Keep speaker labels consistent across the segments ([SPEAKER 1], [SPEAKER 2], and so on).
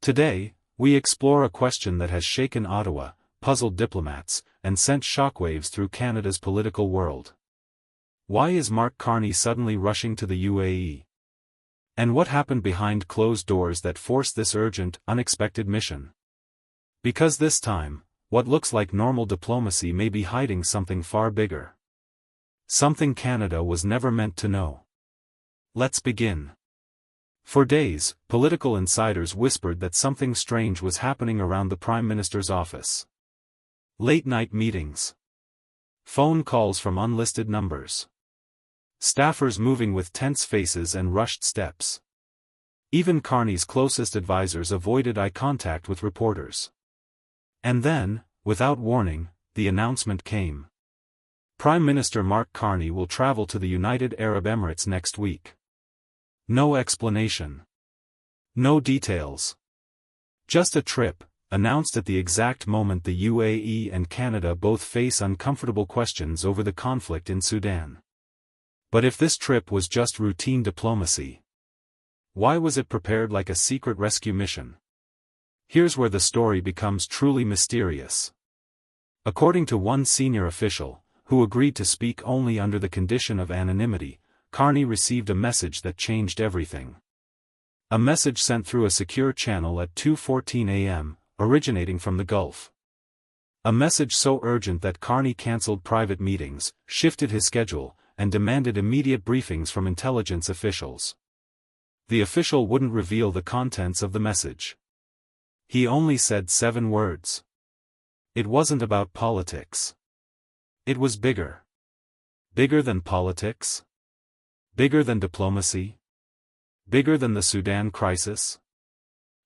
[SPEAKER 1] Today, we explore a question that has shaken Ottawa, puzzled diplomats, and sent shockwaves through Canada's political world. Why is Mark Carney suddenly rushing to the UAE? And what happened behind closed doors that forced this urgent, unexpected mission? Because this time, what looks like normal diplomacy may be hiding something far bigger. Something Canada was never meant to know. Let's begin. For days, political insiders whispered that something strange was happening around the Prime Minister's office. Late-night meetings. Phone calls from unlisted numbers. Staffers moving with tense faces and rushed steps. Even Carney's closest advisors avoided eye contact with reporters. And then, without warning, the announcement came. Prime Minister Mark Carney will travel to the United Arab Emirates next week. No explanation. No details. Just a trip, announced at the exact moment the UAE and Canada both face uncomfortable questions over the conflict in Sudan. But if this trip was just routine diplomacy, why was it prepared like a secret rescue mission? Here's where the story becomes truly mysterious. According to one senior official, who agreed to speak only under the condition of anonymity, Carney received a message that changed everything. A message sent through a secure channel at 2:14 a.m., originating from the Gulf. A message so urgent that Carney cancelled private meetings, shifted his schedule, and demanded immediate briefings from intelligence officials. The official wouldn't reveal the contents of the message. He only said 7 words. It wasn't about politics. It was bigger. Bigger than politics? Bigger than diplomacy? Bigger than the Sudan crisis?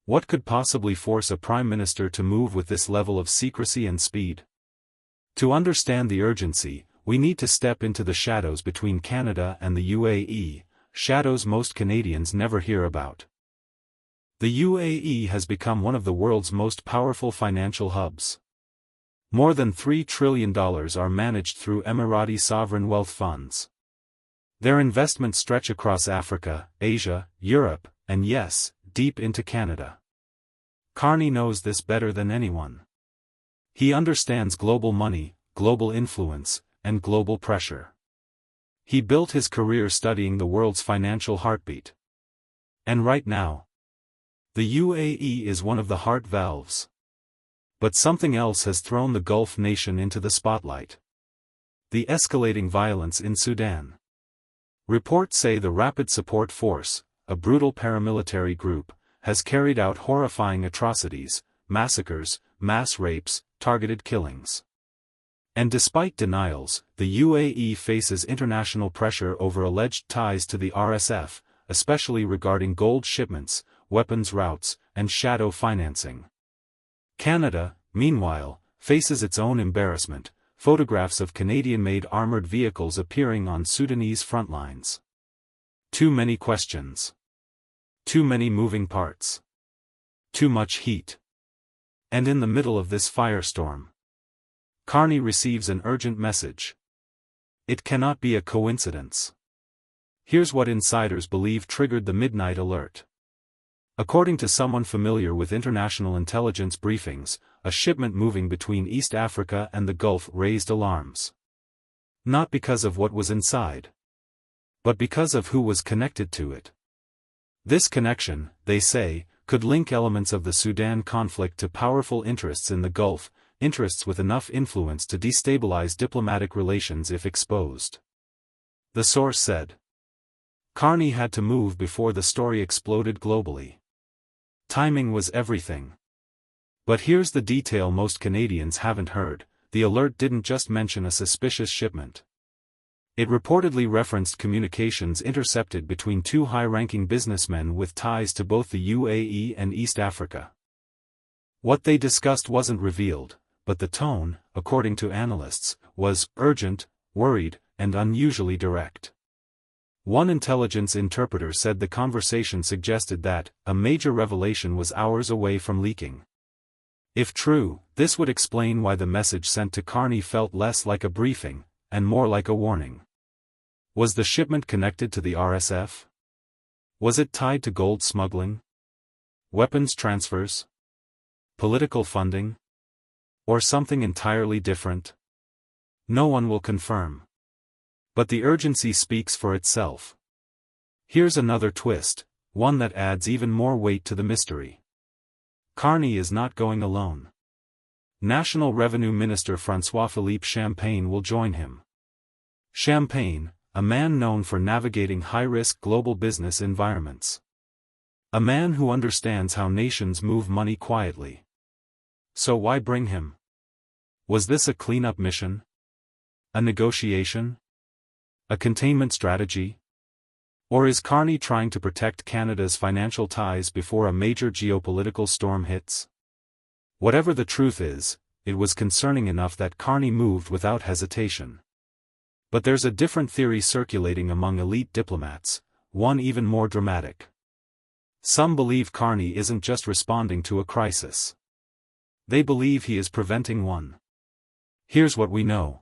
[SPEAKER 1] What could possibly force a prime minister to move with this level of secrecy and speed? To understand the urgency, we need to step into the shadows between Canada and the UAE, shadows most Canadians never hear about. The UAE has become one of the world's most powerful financial hubs. More than $3 trillion are managed through Emirati sovereign wealth funds. Their investments stretch across Africa, Asia, Europe, and yes, deep into Canada. Carney knows this better than anyone. He understands global money, global influence, and global pressure. He built his career studying the world's financial heartbeat. And right now, the UAE is one of the heart valves. But something else has thrown the Gulf nation into the spotlight. The escalating violence in Sudan. Reports say the Rapid Support Force, a brutal paramilitary group, has carried out horrifying atrocities, massacres, mass rapes, targeted killings. And despite denials, the UAE faces international pressure over alleged ties to the RSF, especially regarding gold shipments, weapons routes, and shadow financing. Canada, meanwhile, faces its own embarrassment, photographs of Canadian-made armored vehicles appearing on Sudanese front lines. Too many questions. Too many moving parts. Too much heat. And in the middle of this firestorm, Carney receives an urgent message. It cannot be a coincidence. Here's what insiders believe triggered the midnight alert. According to someone familiar with international intelligence briefings, a shipment moving between East Africa and the Gulf raised alarms. Not because of what was inside, but because of who was connected to it. This connection, they say, could link elements of the Sudan conflict to powerful interests in the Gulf, interests with enough influence to destabilize diplomatic relations if exposed. The source said. Carney had to move before the story exploded globally. Timing was everything. But here's the detail most Canadians haven't heard: the alert didn't just mention a suspicious shipment. It reportedly referenced communications intercepted between 2 high-ranking businessmen with ties to both the UAE and East Africa. What they discussed wasn't revealed, but the tone, according to analysts, was urgent, worried, and unusually direct. One intelligence interpreter said the conversation suggested that a major revelation was hours away from leaking. If true, this would explain why the message sent to Carney felt less like a briefing, and more like a warning. Was the shipment connected to the RSF? Was it tied to gold smuggling? Weapons transfers? Political funding? Or something entirely different? No one will confirm. But the urgency speaks for itself. Here's another twist, one that adds even more weight to the mystery. Carney is not going alone. National Revenue Minister François-Philippe Champagne will join him. Champagne, a man known for navigating high-risk global business environments. A man who understands how nations move money quietly. So why bring him? Was this a cleanup mission? A negotiation? A containment strategy? Or is Carney trying to protect Canada's financial ties before a major geopolitical storm hits? Whatever the truth is, it was concerning enough that Carney moved without hesitation. But there's a different theory circulating among elite diplomats, one even more dramatic. Some believe Carney isn't just responding to a crisis. They believe he is preventing one. Here's what we know.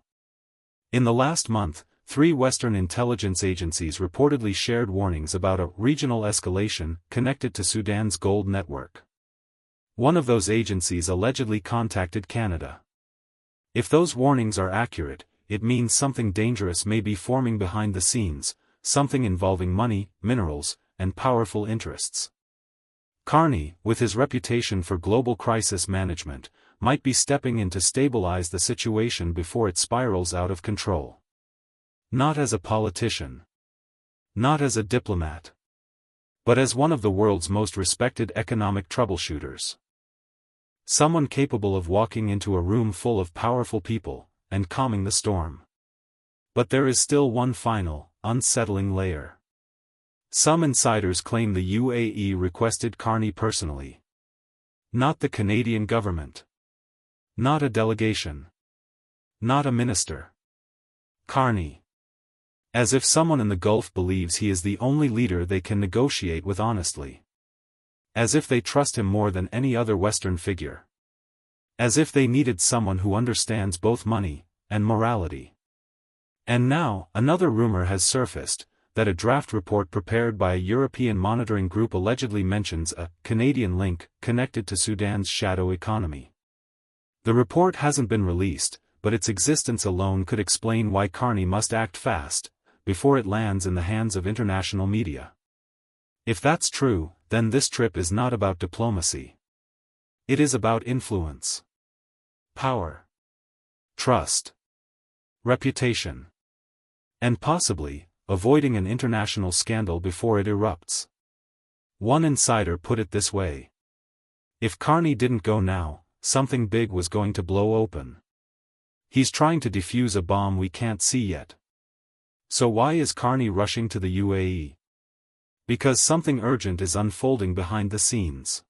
[SPEAKER 1] In the last month, 3 Western intelligence agencies reportedly shared warnings about a regional escalation connected to Sudan's gold network. One of those agencies allegedly contacted Canada. If those warnings are accurate, it means something dangerous may be forming behind the scenes, something involving money, minerals, and powerful interests. Carney, with his reputation for global crisis management, might be stepping in to stabilize the situation before it spirals out of control. Not as a politician. Not as a diplomat. But as one of the world's most respected economic troubleshooters. Someone capable of walking into a room full of powerful people, and calming the storm. But there is still one final, unsettling layer. Some insiders claim the UAE requested Carney personally. Not the Canadian government. Not a delegation. Not a minister. Carney. As if someone in the Gulf believes he is the only leader they can negotiate with honestly. As if they trust him more than any other Western figure. As if they needed someone who understands both money and morality. And now, another rumor has surfaced, that a draft report prepared by a European monitoring group allegedly mentions a Canadian link connected to Sudan's shadow economy. The report hasn't been released, but its existence alone could explain why Carney must act fast, before it lands in the hands of international media. If that's true, then this trip is not about diplomacy. It is about influence. Power. Trust. Reputation. And possibly, avoiding an international scandal before it erupts. One insider put it this way. If Carney didn't go now, something big was going to blow open. He's trying to defuse a bomb we can't see yet. So why is Carney rushing to the UAE? Because something urgent is unfolding behind the scenes.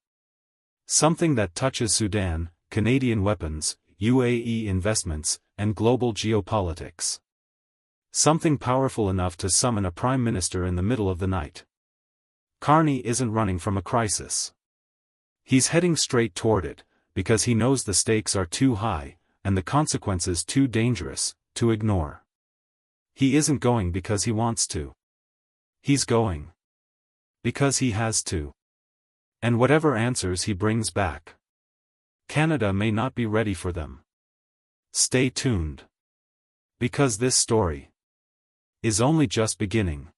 [SPEAKER 1] Something that touches Sudan, Canadian weapons, UAE investments, and global geopolitics. Something powerful enough to summon a prime minister in the middle of the night. Carney isn't running from a crisis. He's heading straight toward it, because he knows the stakes are too high, and the consequences too dangerous, to ignore. He isn't going because he wants to. He's going because he has to. And whatever answers he brings back, Canada may not be ready for them. Stay tuned. Because this story is only just beginning.